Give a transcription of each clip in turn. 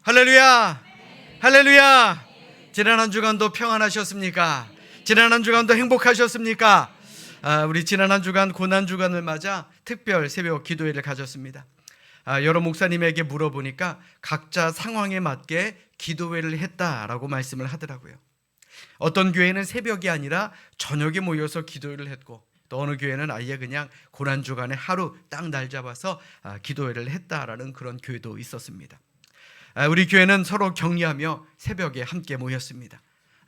할렐루야! 할렐루야! 지난 한 주간도 평안하셨습니까? 지난 한 주간도 행복하셨습니까? 우리 지난 한 주간 고난 주간을 맞아 특별 새벽 기도회를 가졌습니다. 여러 목사님에게 물어보니까 각자 상황에 맞게 기도회를 했다라고 말씀을 하더라고요. 어떤 교회는 새벽이 아니라 저녁에 모여서 기도회를 했고, 또 어느 교회는 아예 그냥 고난 주간에 하루 딱 날 잡아서 기도회를 했다라는 그런 교회도 있었습니다. 우리 교회는 서로 격려하며 새벽에 함께 모였습니다.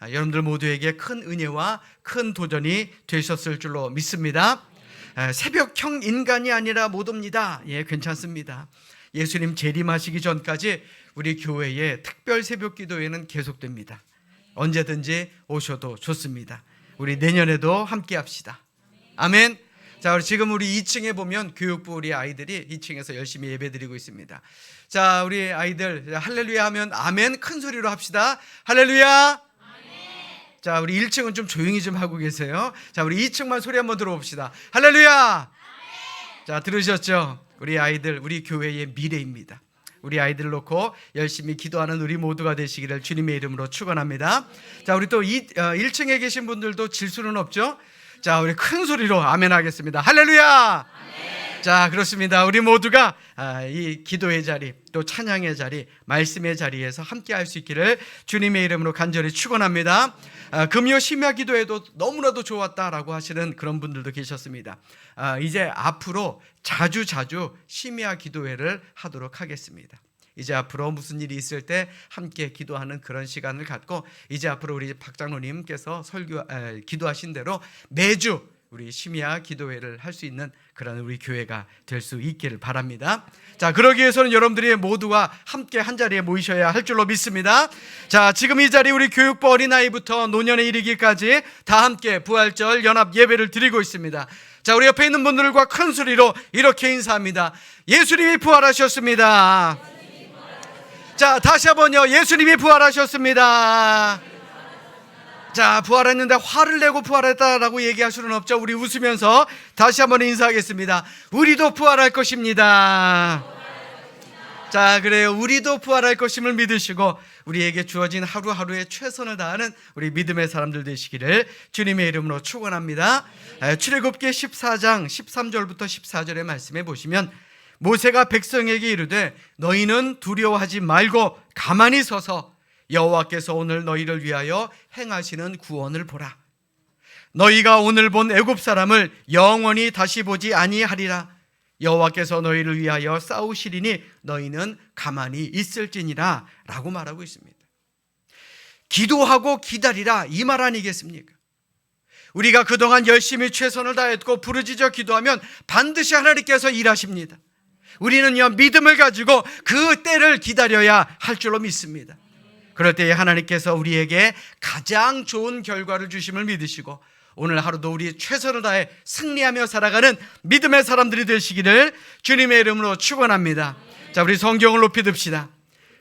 여러분들 모두에게 큰 은혜와 큰 도전이 되셨을 줄로 믿습니다. 새벽형 인간이 아니라 못 옵니다. 예, 괜찮습니다. 예수님 재림하시기 전까지 우리 교회의 특별 새벽 기도회는 계속됩니다. 언제든지 오셔도 좋습니다. 우리 내년에도 함께 합시다. 아멘. 자, 지금 우리 2층에 보면 교육부 우리 아이들이 2층에서 열심히 예배드리고 있습니다. 자, 우리 아이들 할렐루야 하면 아멘 큰 소리로 합시다. 할렐루야. 아멘. 자, 우리 1층은 좀 조용히 좀 하고 계세요. 자, 우리 2층만 소리 한번 들어봅시다. 할렐루야. 아멘. 자, 들으셨죠? 우리 아이들 우리 교회의 미래입니다. 우리 아이들을 놓고 열심히 기도하는 우리 모두가 되시기를 주님의 이름으로 축원합니다. 자, 우리 또 1층에 계신 분들도 질 수는 없죠? 자, 우리 큰 소리로 아멘 하겠습니다. 할렐루야. 아멘. 자, 그렇습니다. 우리 모두가 이 기도의 자리, 또 찬양의 자리, 말씀의 자리에서 함께 할 수 있기를 주님의 이름으로 간절히 축원합니다. 금요 심야 기도에도 너무나도 좋았다라고 하시는 그런 분들도 계셨습니다. 이제 앞으로 자주 심야 기도회를 하도록 하겠습니다. 이제 앞으로 무슨 일이 있을 때 함께 기도하는 그런 시간을 갖고, 이제 앞으로 우리 박 장로님께서 기도하신 대로 매주 우리 심야 기도회를 할 수 있는 그런 우리 교회가 될 수 있기를 바랍니다. 자, 그러기 위해서는 여러분들이 모두가 함께 한 자리에 모이셔야 할 줄로 믿습니다. 자, 지금 이 자리 우리 교육부 어린아이부터 노년에 이르기까지 다 함께 부활절 연합 예배를 드리고 있습니다. 자, 우리 옆에 있는 분들과 큰 소리로 이렇게 인사합니다. 예수님이 부활하셨습니다. 자, 다시 한번요. 예수님이 부활하셨습니다. 자, 부활했는데 화를 내고 부활했다라고 얘기할 수는 없죠. 우리 웃으면서 다시 한번 인사하겠습니다. 우리도 부활할 것입니다. 자, 그래요. 우리도 부활할 것임을 믿으시고 우리에게 주어진 하루하루의 최선을 다하는 우리 믿음의 사람들 되시기를 주님의 이름으로 축원합니다. 출애굽기 14장 13절부터 14절의 말씀에 보시면, 모세가 백성에게 이르되 너희는 두려워하지 말고 가만히 서서 여호와께서 오늘 너희를 위하여 행하시는 구원을 보라. 너희가 오늘 본 애굽 사람을 영원히 다시 보지 아니하리라. 여호와께서 너희를 위하여 싸우시리니 너희는 가만히 있을지니라 라고 말하고 있습니다. 기도하고 기다리라, 이 말 아니겠습니까? 우리가 그동안 열심히 최선을 다했고 부르짖어 기도하면 반드시 하나님께서 일하십니다. 우리는요, 믿음을 가지고 그 때를 기다려야 할 줄로 믿습니다. 그럴 때에 하나님께서 우리에게 가장 좋은 결과를 주심을 믿으시고 오늘 하루도 우리 최선을 다해 승리하며 살아가는 믿음의 사람들이 되시기를 주님의 이름으로 축원합니다. 자, 우리 성경을 높이 듭시다.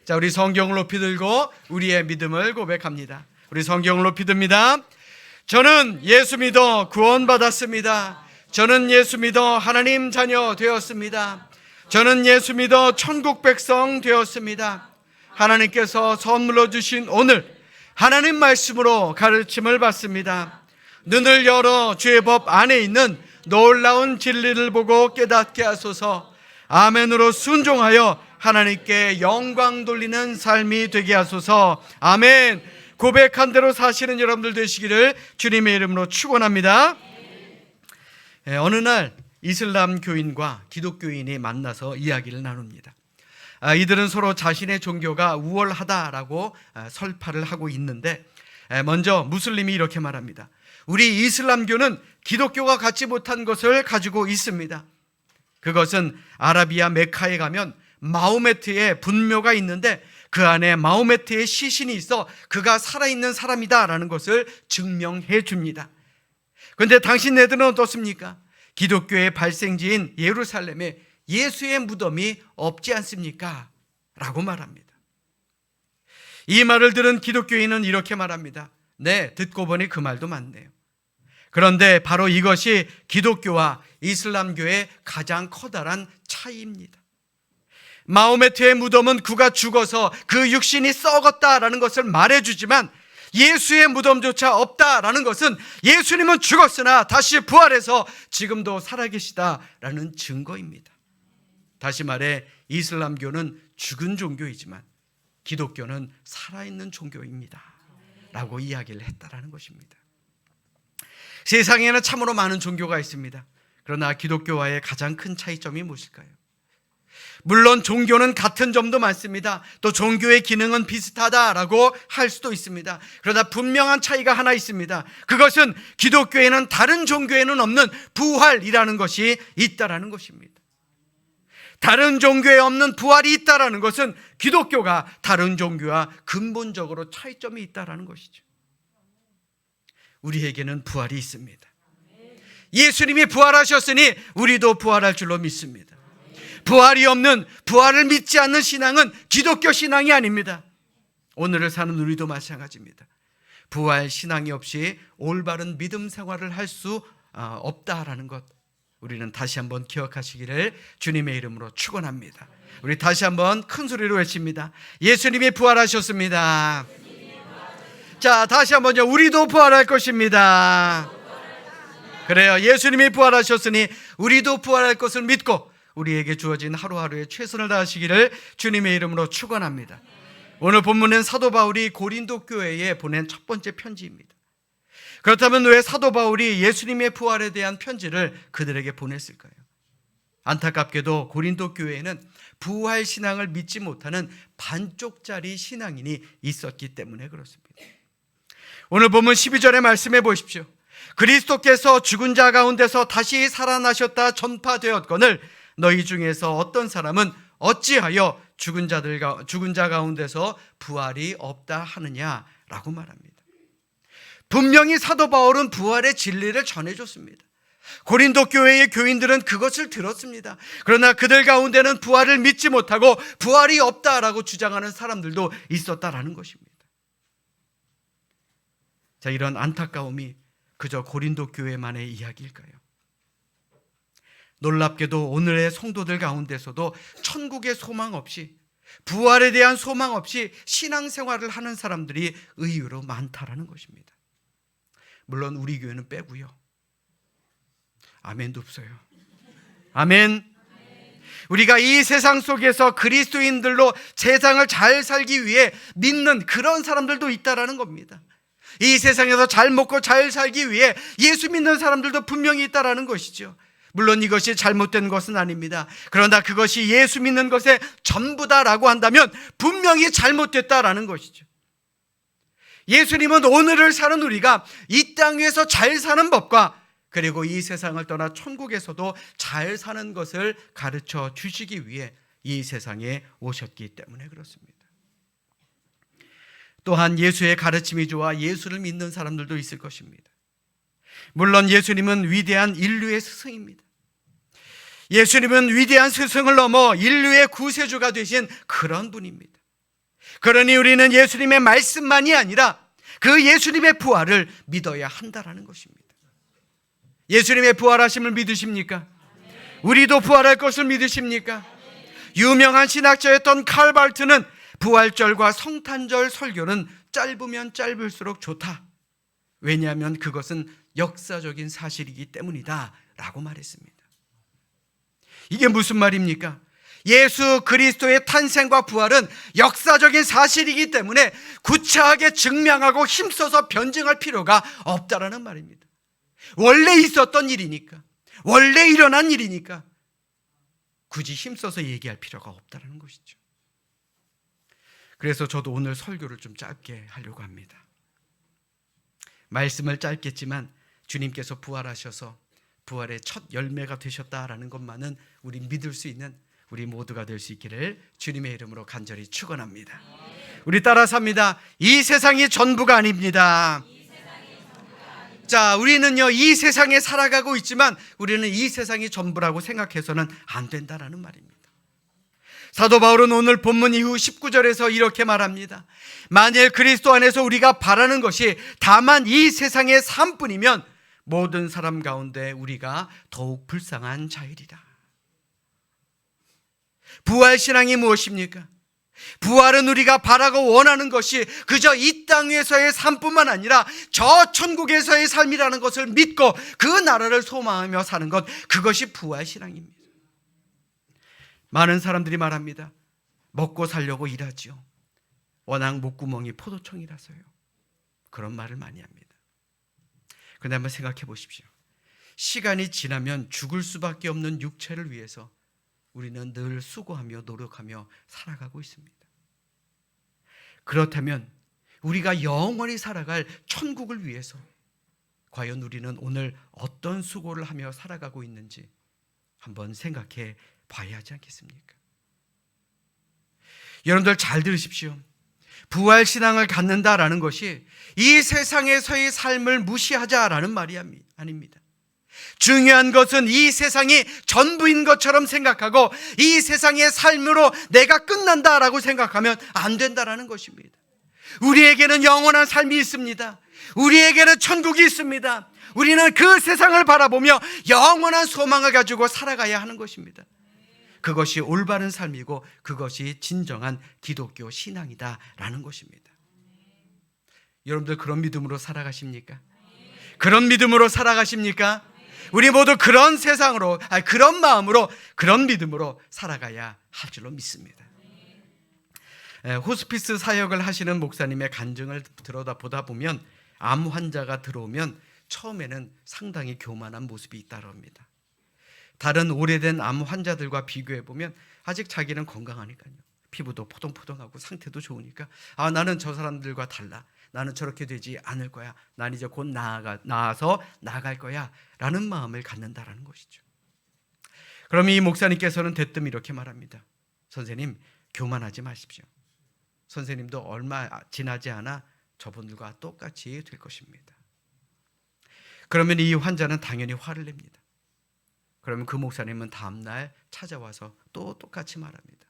자, 우리 성경을 높이 들고 우리의 믿음을 고백합니다. 우리 성경을 높이 듭니다. 저는 예수 믿어 구원받았습니다. 저는 예수 믿어 하나님 자녀 되었습니다. 저는 예수 믿어 천국 백성 되었습니다. 하나님께서 선물로 주신 오늘 하나님 말씀으로 가르침을 받습니다. 눈을 열어 주의 법 안에 있는 놀라운 진리를 보고 깨닫게 하소서. 아멘으로 순종하여 하나님께 영광 돌리는 삶이 되게 하소서. 아멘. 고백한 대로 사시는 여러분들 되시기를 주님의 이름으로 축원합니다. 어느 날 이슬람 교인과 기독교인이 만나서 이야기를 나눕니다. 이들은 서로 자신의 종교가 우월하다라고 설파를 하고 있는데, 먼저 무슬림이 이렇게 말합니다. 우리 이슬람교는 기독교가 갖지 못한 것을 가지고 있습니다. 그것은 아라비아 메카에 가면 마호메트의 분묘가 있는데 그 안에 마호메트의 시신이 있어 그가 살아있는 사람이다라는 것을 증명해 줍니다. 그런데 당신네들은 어떻습니까? 기독교의 발생지인 예루살렘에 예수의 무덤이 없지 않습니까? 라고 말합니다. 이 말을 들은 기독교인은 이렇게 말합니다. 네, 듣고 보니 그 말도 맞네요. 그런데 바로 이것이 기독교와 이슬람교의 가장 커다란 차이입니다. 마호메트의 무덤은 그가 죽어서 그 육신이 썩었다라는 것을 말해주지만 예수의 무덤조차 없다라는 것은 예수님은 죽었으나 다시 부활해서 지금도 살아계시다라는 증거입니다. 다시 말해 이슬람교는 죽은 종교이지만 기독교는 살아있는 종교입니다 라고 이야기를 했다라는 것입니다. 세상에는 참으로 많은 종교가 있습니다. 그러나 기독교와의 가장 큰 차이점이 무엇일까요? 물론 종교는 같은 점도 많습니다. 또 종교의 기능은 비슷하다라고 할 수도 있습니다. 그러나 분명한 차이가 하나 있습니다. 그것은 기독교에는 다른 종교에는 없는 부활이라는 것이 있다라는 것입니다. 다른 종교에 없는 부활이 있다라는 것은 기독교가 다른 종교와 근본적으로 차이점이 있다라는 것이죠. 우리에게는 부활이 있습니다. 예수님이 부활하셨으니 우리도 부활할 줄로 믿습니다. 부활이 없는, 부활을 믿지 않는 신앙은 기독교 신앙이 아닙니다. 오늘을 사는 우리도 마찬가지입니다. 부활 신앙이 없이 올바른 믿음 생활을 할 수 없다라는 것, 우리는 다시 한번 기억하시기를 주님의 이름으로 축원합니다. 우리 다시 한번 큰 소리로 외칩니다. 예수님이 부활하셨습니다. 자, 다시 한번요. 우리도 부활할 것입니다. 그래요. 예수님이 부활하셨으니 우리도 부활할 것을 믿고 우리에게 주어진 하루하루에 최선을 다하시기를 주님의 이름으로 축원합니다. 오늘 본문은 사도 바울이 고린도 교회에 보낸 첫 번째 편지입니다. 그렇다면 왜 사도 바울이 예수님의 부활에 대한 편지를 그들에게 보냈을까요? 안타깝게도 고린도 교회에는 부활 신앙을 믿지 못하는 반쪽짜리 신앙인이 있었기 때문에 그렇습니다. 오늘 본문 12절의 말씀해 보십시오. 그리스도께서 죽은 자 가운데서 다시 살아나셨다 전파되었거늘 너희 중에서 어떤 사람은 어찌하여 죽은 자 가운데서 부활이 없다 하느냐라고 말합니다. 분명히 사도 바울은 부활의 진리를 전해줬습니다. 고린도 교회의 교인들은 그것을 들었습니다. 그러나 그들 가운데는 부활을 믿지 못하고 부활이 없다라고 주장하는 사람들도 있었다라는 것입니다. 자, 이런 안타까움이 그저 고린도 교회만의 이야기일까요? 놀랍게도 오늘의 성도들 가운데서도 천국의 소망 없이, 부활에 대한 소망 없이 신앙생활을 하는 사람들이 의외로 많다라는 것입니다. 물론 우리 교회는 빼고요. 아멘도 없어요. 아멘. 우리가 이 세상 속에서 그리스도인들로 세상을 잘 살기 위해 믿는 그런 사람들도 있다라는 겁니다. 이 세상에서 잘 먹고 잘 살기 위해 예수 믿는 사람들도 분명히 있다라는 것이죠. 물론 이것이 잘못된 것은 아닙니다. 그러나 그것이 예수 믿는 것의 전부다라고 한다면 분명히 잘못됐다라는 것이죠. 예수님은 오늘을 사는 우리가 이 땅 위에서 잘 사는 법과 그리고 이 세상을 떠나 천국에서도 잘 사는 것을 가르쳐 주시기 위해 이 세상에 오셨기 때문에 그렇습니다. 또한 예수의 가르침이 좋아 예수를 믿는 사람들도 있을 것입니다. 물론 예수님은 위대한 인류의 스승입니다. 예수님은 위대한 스승을 넘어 인류의 구세주가 되신 그런 분입니다. 그러니 우리는 예수님의 말씀만이 아니라 그 예수님의 부활을 믿어야 한다라는 것입니다. 예수님의 부활하심을 믿으십니까? 우리도 부활할 것을 믿으십니까? 유명한 신학자였던 칼 발트는 부활절과 성탄절 설교는 짧으면 짧을수록 좋다. 왜냐하면 그것은 역사적인 사실이기 때문이다 라고 말했습니다. 이게 무슨 말입니까? 예수 그리스도의 탄생과 부활은 역사적인 사실이기 때문에 구차하게 증명하고 힘써서 변증할 필요가 없다라는 말입니다. 원래 있었던 일이니까, 원래 일어난 일이니까 굳이 힘써서 얘기할 필요가 없다라는 것이죠. 그래서 저도 오늘 설교를 좀 짧게 하려고 합니다. 말씀을 짧겠지만 주님께서 부활하셔서 부활의 첫 열매가 되셨다라는 것만은 우리 믿을 수 있는 우리 모두가 될 수 있기를 주님의 이름으로 간절히 축원합니다. 우리 따라서 합니다. 이 세상이 전부가 아닙니다. 자, 우리는요 이 세상에 살아가고 있지만 우리는 이 세상이 전부라고 생각해서는 안 된다라는 말입니다. 사도 바울은 오늘 본문 이후 19절에서 이렇게 말합니다. 만일 그리스도 안에서 우리가 바라는 것이 다만 이 세상의 삶뿐이면 모든 사람 가운데 우리가 더욱 불쌍한 자이리라. 부활신앙이 무엇입니까? 부활은 우리가 바라고 원하는 것이 그저 이 땅 위에서의 삶뿐만 아니라 저 천국에서의 삶이라는 것을 믿고 그 나라를 소망하며 사는 것, 그것이 부활신앙입니다. 많은 사람들이 말합니다. 먹고 살려고 일하지요. 워낙 목구멍이 포도청이라서요. 그런 말을 많이 합니다. 그런데 한번 생각해 보십시오. 시간이 지나면 죽을 수밖에 없는 육체를 위해서 우리는 늘 수고하며 노력하며 살아가고 있습니다. 그렇다면 우리가 영원히 살아갈 천국을 위해서 과연 우리는 오늘 어떤 수고를 하며 살아가고 있는지 한번 생각해 봐야 하지 않겠습니까? 여러분들 잘 들으십시오. 부활신앙을 갖는다라는 것이 이 세상에서의 삶을 무시하자라는 말이 아닙니다. 중요한 것은 이 세상이 전부인 것처럼 생각하고 이 세상의 삶으로 내가 끝난다라고 생각하면 안 된다라는 것입니다. 우리에게는 영원한 삶이 있습니다. 우리에게는 천국이 있습니다. 우리는 그 세상을 바라보며 영원한 소망을 가지고 살아가야 하는 것입니다. 그것이 올바른 삶이고 그것이 진정한 기독교 신앙이다라는 것입니다. 여러분들 그런 믿음으로 살아가십니까? 그런 믿음으로 살아가십니까? 우리 모두 그런 세상으로, 그런 마음으로, 그런 믿음으로 살아가야 할 줄로 믿습니다. 호스피스 사역을 하시는 목사님의 간증을 들여다보다 보면 암 환자가 들어오면 처음에는 상당히 교만한 모습이 있다고 합니다. 다른 오래된 암 환자들과 비교해 보면 아직 자기는 건강하니까요. 피부도 포동포동하고 상태도 좋으니까 나는 저 사람들과 달라. 나는 저렇게 되지 않을 거야. 난 이제 곧 나아서 나갈 거야. 라는 마음을 갖는다라는 것이죠. 그럼 이 목사님께서는 대뜸 이렇게 말합니다. 선생님, 교만하지 마십시오. 선생님도 얼마 지나지 않아 저분들과 똑같이 될 것입니다. 그러면 이 환자는 당연히 화를 냅니다. 그러면 그 목사님은 다음날 찾아와서 또 똑같이 말합니다.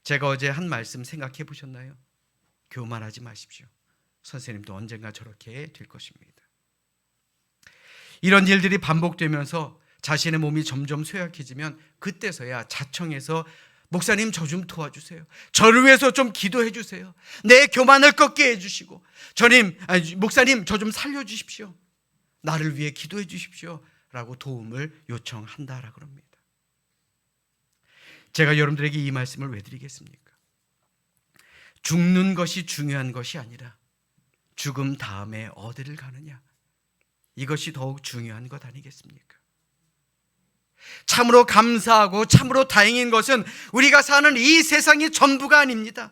제가 어제 한 말씀 생각해 보셨나요? 교만하지 마십시오. 선생님도 언젠가 저렇게 될 것입니다. 이런 일들이 반복되면서 자신의 몸이 점점 쇠약해지면 그때서야 자청해서 목사님 저 좀 도와주세요. 저를 위해서 좀 기도해 주세요. 내 교만을 꺾게 해주시고 목사님 저 좀 살려주십시오. 나를 위해 기도해 주십시오. 라고 도움을 요청한다라고 합니다. 제가 여러분들에게 이 말씀을 왜 드리겠습니까? 죽는 것이 중요한 것이 아니라 죽음 다음에 어디를 가느냐, 이것이 더욱 중요한 것 아니겠습니까? 참으로 감사하고 참으로 다행인 것은 우리가 사는 이 세상이 전부가 아닙니다.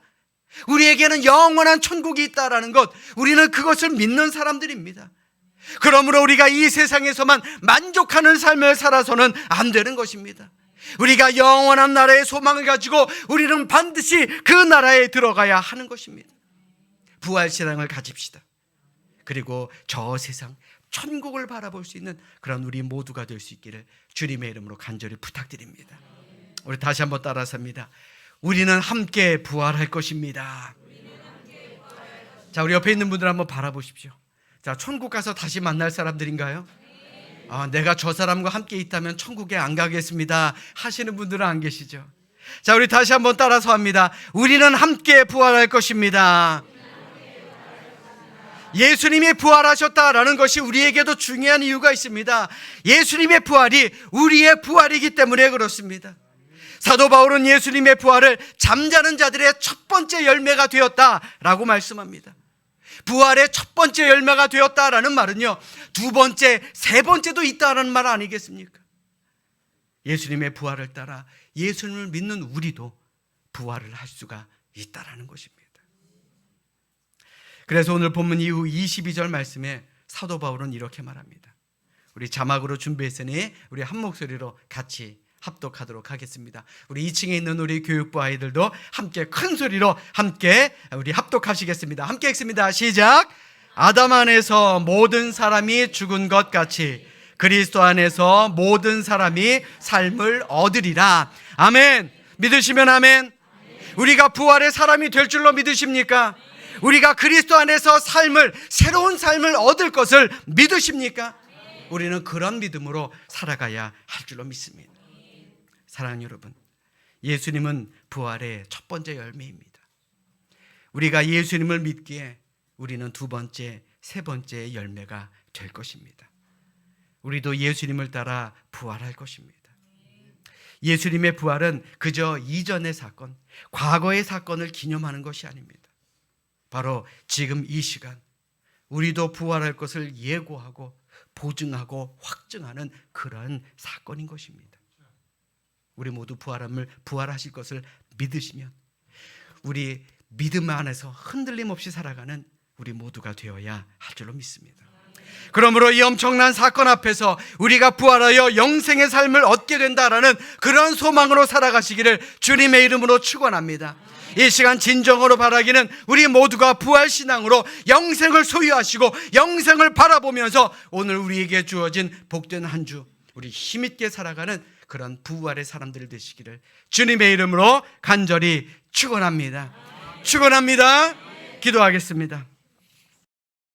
우리에게는 영원한 천국이 있다라는 것, 우리는 그것을 믿는 사람들입니다. 그러므로 우리가 이 세상에서만 만족하는 삶을 살아서는 안 되는 것입니다. 우리가 영원한 나라의 소망을 가지고 우리는 반드시 그 나라에 들어가야 하는 것입니다. 부활신앙을 가집시다. 그리고 저 세상 천국을 바라볼 수 있는 그런 우리 모두가 될 수 있기를 주님의 이름으로 간절히 부탁드립니다. 우리 다시 한번 따라서 합니다. 우리는 함께 부활할 것입니다. 자, 우리 옆에 있는 분들 한번 바라보십시오. 자, 천국 가서 다시 만날 사람들인가요? 내가 저 사람과 함께 있다면 천국에 안 가겠습니다 하시는 분들은 안 계시죠? 자, 우리 다시 한번 따라서 합니다. 우리는 함께 부활할 것입니다. 예수님이 부활하셨다라는 것이 우리에게도 중요한 이유가 있습니다. 예수님의 부활이 우리의 부활이기 때문에 그렇습니다. 사도 바울은 예수님의 부활을 잠자는 자들의 첫 번째 열매가 되었다라고 말씀합니다. 부활의 첫 번째 열매가 되었다라는 말은요, 두 번째, 세 번째도 있다라는 말 아니겠습니까? 예수님의 부활을 따라 예수님을 믿는 우리도 부활을 할 수가 있다라는 것입니다. 그래서 오늘 본문 이후 22절 말씀에 사도 바울은 이렇게 말합니다. 우리 자막으로 준비했으니 우리 한 목소리로 같이 합독하도록 하겠습니다. 우리 2층에 있는 우리 교육부 아이들도 함께 큰 소리로 함께 우리 합독하시겠습니다. 함께 읽습니다. 시작. 아담 안에서 모든 사람이 죽은 것 같이 그리스도 안에서 모든 사람이 삶을 얻으리라. 아멘. 믿으시면 아멘. 우리가 부활의 사람이 될 줄로 믿으십니까? 우리가 그리스도 안에서 새로운 삶을 얻을 것을 믿으십니까? 우리는 그런 믿음으로 살아가야 할 줄로 믿습니다. 사랑하는 여러분, 예수님은 부활의 첫 번째 열매입니다. 우리가 예수님을 믿기에 우리는 두 번째, 세 번째 열매가 될 것입니다. 우리도 예수님을 따라 부활할 것입니다. 예수님의 부활은 그저 이전의 사건, 과거의 사건을 기념하는 것이 아닙니다. 바로 지금 이 시간 우리도 부활할 것을 예고하고 보증하고 확증하는 그런 사건인 것입니다. 우리 모두 부활하실 것을 믿으시면 우리 믿음 안에서 흔들림 없이 살아가는 우리 모두가 되어야 할 줄로 믿습니다. 그러므로 이 엄청난 사건 앞에서 우리가 부활하여 영생의 삶을 얻게 된다라는 그런 소망으로 살아가시기를 주님의 이름으로 축원합니다. 이 시간 진정으로 바라기는 우리 모두가 부활신앙으로 영생을 소유하시고 영생을 바라보면서 오늘 우리에게 주어진 복된 한 주 우리 힘있게 살아가는 그런 부활의 사람들 되시기를 주님의 이름으로 간절히 축원합니다. 축원합니다. 기도하겠습니다.